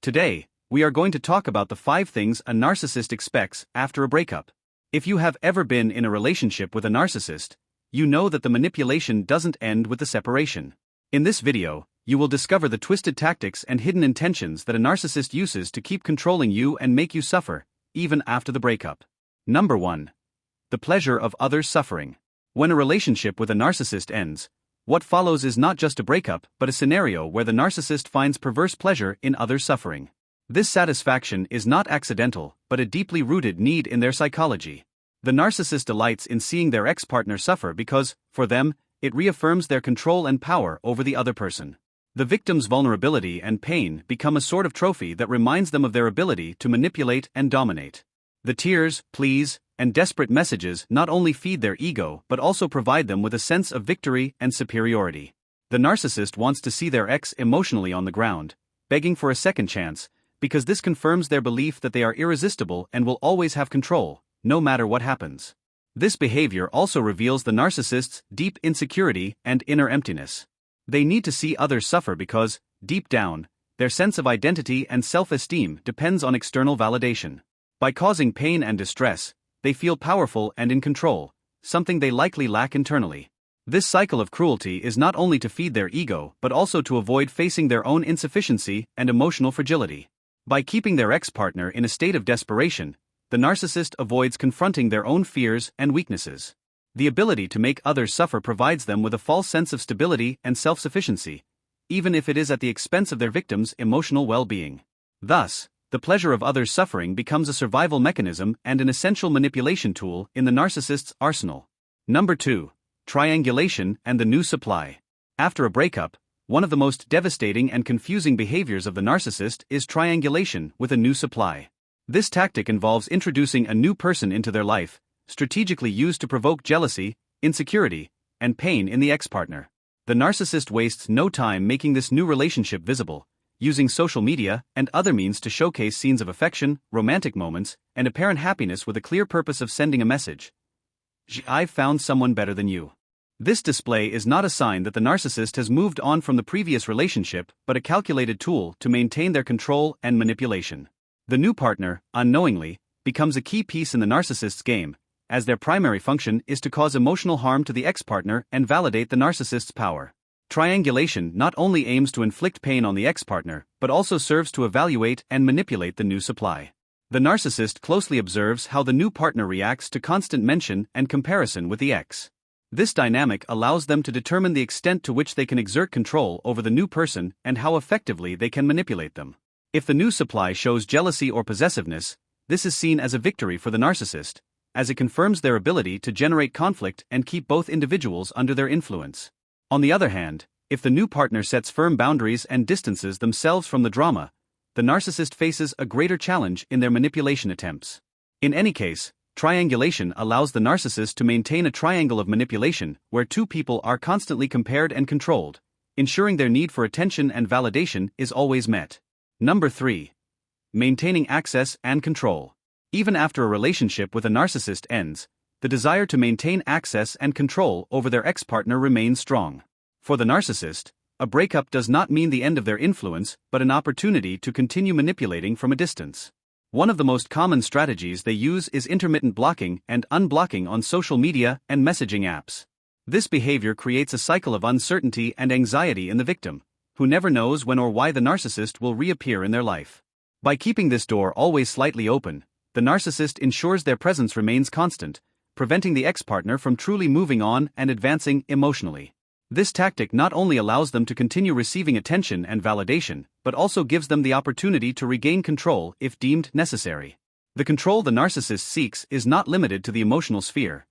Today, we are going to talk about the 5 things a narcissist expects after a breakup. If you have ever been in a relationship with a narcissist, you know that the manipulation doesn't end with the separation. In this video, you will discover the twisted tactics and hidden intentions that a narcissist uses to keep controlling you and make you suffer, even after the breakup. Number 1. The pleasure of others' suffering. When a relationship with a narcissist ends, what follows is not just a breakup but a scenario where the narcissist finds perverse pleasure in others' suffering. This satisfaction is not accidental but a deeply rooted need in their psychology. The narcissist delights in seeing their ex-partner suffer because, for them, it reaffirms their control and power over the other person. The victim's vulnerability and pain become a sort of trophy that reminds them of their ability to manipulate and dominate. The tears, pleas, and desperate messages not only feed their ego but also provide them with a sense of victory and superiority. The narcissist wants to see their ex emotionally on the ground, begging for a second chance, because this confirms their belief that they are irresistible and will always have control, no matter what happens. This behavior also reveals the narcissist's deep insecurity and inner emptiness. They need to see others suffer because, deep down, their sense of identity and self-esteem depends on external validation. By causing pain and distress, they feel powerful and in control, something they likely lack internally. This cycle of cruelty is not only to feed their ego but also to avoid facing their own insufficiency and emotional fragility. By keeping their ex-partner in a state of desperation, the narcissist avoids confronting their own fears and weaknesses. The ability to make others suffer provides them with a false sense of stability and self-sufficiency, even if it is at the expense of their victim's emotional well-being. Thus, the pleasure of others' suffering becomes a survival mechanism and an essential manipulation tool in the narcissist's arsenal. Number 2. Triangulation and the new supply. After a breakup, one of the most devastating and confusing behaviors of the narcissist is triangulation with a new supply. This tactic involves introducing a new person into their life, strategically used to provoke jealousy, insecurity, and pain in the ex-partner. The narcissist wastes no time making this new relationship visible, using social media and other means to showcase scenes of affection, romantic moments, and apparent happiness with a clear purpose of sending a message. I've found someone better than you. This display is not a sign that the narcissist has moved on from the previous relationship but a calculated tool to maintain their control and manipulation. The new partner, unknowingly, becomes a key piece in the narcissist's game, as their primary function is to cause emotional harm to the ex-partner and validate the narcissist's power. Triangulation not only aims to inflict pain on the ex-partner but also serves to evaluate and manipulate the new supply. The narcissist closely observes how the new partner reacts to constant mention and comparison with the ex. This dynamic allows them to determine the extent to which they can exert control over the new person and how effectively they can manipulate them. If the new supply shows jealousy or possessiveness, this is seen as a victory for the narcissist, as it confirms their ability to generate conflict and keep both individuals under their influence. On the other hand, if the new partner sets firm boundaries and distances themselves from the drama, the narcissist faces a greater challenge in their manipulation attempts. In any case, triangulation allows the narcissist to maintain a triangle of manipulation where two people are constantly compared and controlled, ensuring their need for attention and validation is always met. Number 3. Maintaining access and control. Even after a relationship with a narcissist ends, the desire to maintain access and control over their ex-partner remains strong. For the narcissist, a breakup does not mean the end of their influence but an opportunity to continue manipulating from a distance. One of the most common strategies they use is intermittent blocking and unblocking on social media and messaging apps. This behavior creates a cycle of uncertainty and anxiety in the victim, who never knows when or why the narcissist will reappear in their life. By keeping this door always slightly open, the narcissist ensures their presence remains constant, preventing the ex-partner from truly moving on and advancing emotionally. This tactic not only allows them to continue receiving attention and validation, but also gives them the opportunity to regain control if deemed necessary. The control the narcissist seeks is not limited to the emotional sphere.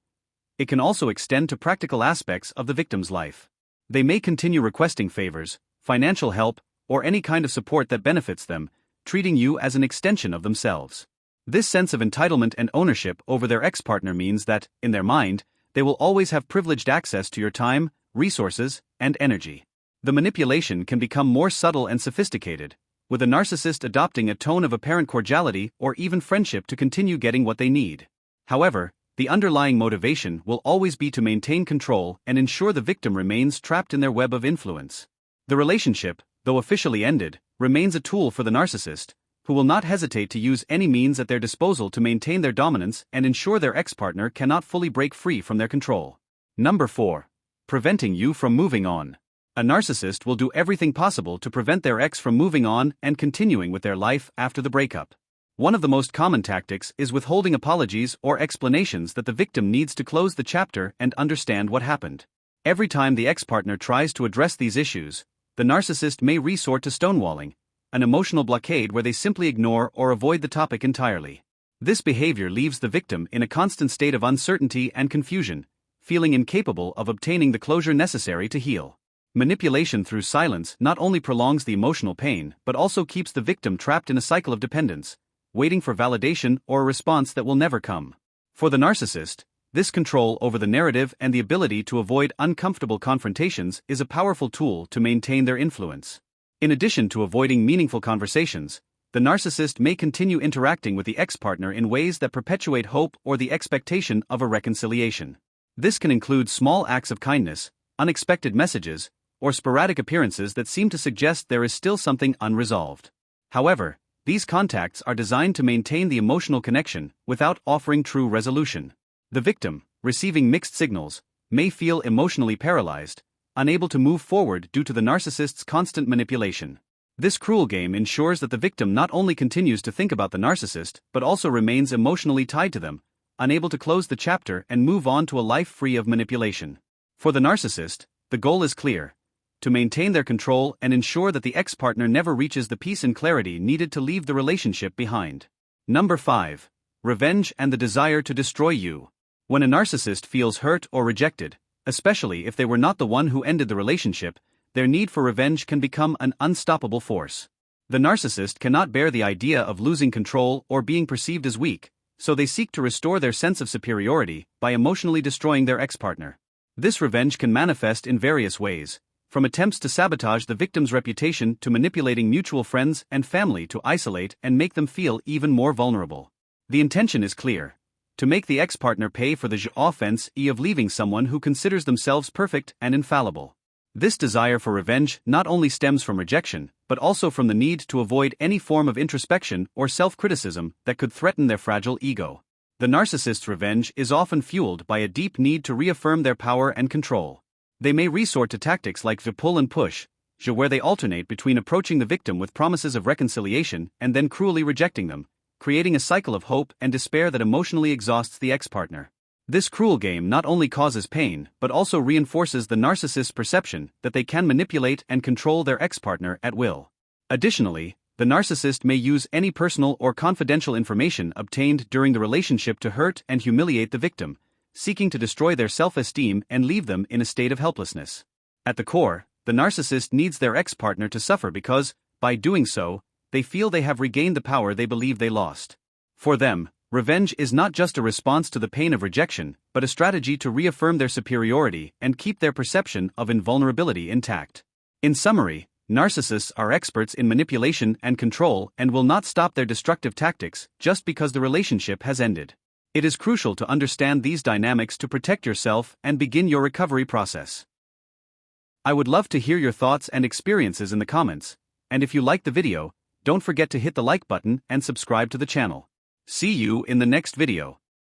It can also extend to practical aspects of the victim's life. They may continue requesting favors, financial help, or any kind of support that benefits them, treating you as an extension of themselves. This sense of entitlement and ownership over their ex-partner means that, in their mind, they will always have privileged access to your time, resources, and energy. The manipulation can become more subtle and sophisticated, with a narcissist adopting a tone of apparent cordiality or even friendship to continue getting what they need. However, the underlying motivation will always be to maintain control and ensure the victim remains trapped in their web of influence. The relationship, though officially ended, remains a tool for the narcissist, who will not hesitate to use any means at their disposal to maintain their dominance and ensure their ex-partner cannot fully break free from their control. Number 4. Preventing you from moving on. A narcissist will do everything possible to prevent their ex from moving on and continuing with their life after the breakup. One of the most common tactics is withholding apologies or explanations that the victim needs to close the chapter and understand what happened. Every time the ex-partner tries to address these issues, the narcissist may resort to stonewalling, an emotional blockade where they simply ignore or avoid the topic entirely. This behavior leaves the victim in a constant state of uncertainty and confusion, feeling incapable of obtaining the closure necessary to heal. Manipulation through silence not only prolongs the emotional pain but also keeps the victim trapped in a cycle of dependence, waiting for validation or a response that will never come. For the narcissist, this control over the narrative and the ability to avoid uncomfortable confrontations is a powerful tool to maintain their influence. In addition to avoiding meaningful conversations, the narcissist may continue interacting with the ex-partner in ways that perpetuate hope or the expectation of a reconciliation. This can include small acts of kindness, unexpected messages, or sporadic appearances that seem to suggest there is still something unresolved. However, these contacts are designed to maintain the emotional connection without offering true resolution. The victim, receiving mixed signals, may feel emotionally paralyzed, unable to move forward due to the narcissist's constant manipulation. This cruel game ensures that the victim not only continues to think about the narcissist but also remains emotionally tied to them, unable to close the chapter and move on to a life free of manipulation. For the narcissist, the goal is clear: to maintain their control and ensure that the ex-partner never reaches the peace and clarity needed to leave the relationship behind. Number 5. Revenge and the desire to destroy you. When a narcissist feels hurt or rejected, especially if they were not the one who ended the relationship, their need for revenge can become an unstoppable force. The narcissist cannot bear the idea of losing control or being perceived as weak, so they seek to restore their sense of superiority by emotionally destroying their ex-partner. This revenge can manifest in various ways, from attempts to sabotage the victim's reputation to manipulating mutual friends and family to isolate and make them feel even more vulnerable. The intention is clear: to make the ex-partner pay for the offense of leaving someone who considers themselves perfect and infallible. This desire for revenge not only stems from rejection, but also from the need to avoid any form of introspection or self-criticism that could threaten their fragile ego. The narcissist's revenge is often fueled by a deep need to reaffirm their power and control. They may resort to tactics like the pull and push, where they alternate between approaching the victim with promises of reconciliation and then cruelly rejecting them, creating a cycle of hope and despair that emotionally exhausts the ex-partner. This cruel game not only causes pain but also reinforces the narcissist's perception that they can manipulate and control their ex-partner at will. Additionally, the narcissist may use any personal or confidential information obtained during the relationship to hurt and humiliate the victim, seeking to destroy their self-esteem and leave them in a state of helplessness. At the core, the narcissist needs their ex-partner to suffer because, by doing so, they feel they have regained the power they believe they lost. For them, revenge is not just a response to the pain of rejection, but a strategy to reaffirm their superiority and keep their perception of invulnerability intact. In summary, narcissists are experts in manipulation and control and will not stop their destructive tactics just because the relationship has ended. It is crucial to understand these dynamics to protect yourself and begin your recovery process. I would love to hear your thoughts and experiences in the comments, and if you liked the video, don't forget to hit the like button and subscribe to the channel. See you in the next video.